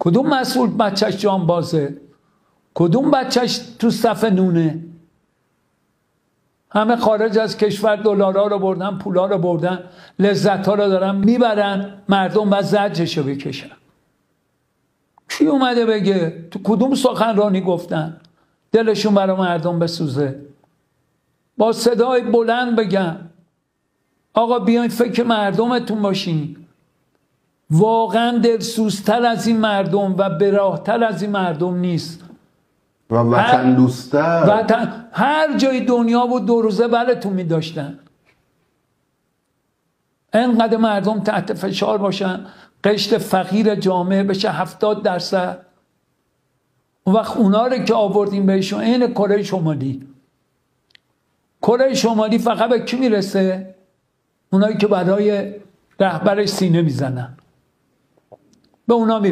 کدوم مسئول بچهش جان بازه؟ کدوم بچهش تو صف نونه؟ همه خارج از کشور دلارا رو بردن، پولا رو بردن، لذت‌ها رو دارن میبرن، مردم باید زجرشو بکشن. کی اومده بگه؟ تو کدوم سخنرانی گفتن دلشون برای مردم بسوزه؟ با صدای بلند بگم آقا بیاین فکر مردمتون باشین. واقعا دلسوزتر از این مردم و براهتر از این مردم نیست. و وطن دوستر. هر جای دنیا بود 2 روزه براتون می داشتن. انقدر مردم تحت فشار باشن قشر فقیر جامعه بشه 70%. اون وقت اونا رو که آوردیم بهشون این کره شمالی. کره شمالی فقط به کی میرسه؟ اونایی که برای رهبرش سینه میزنن به اونا میرسه.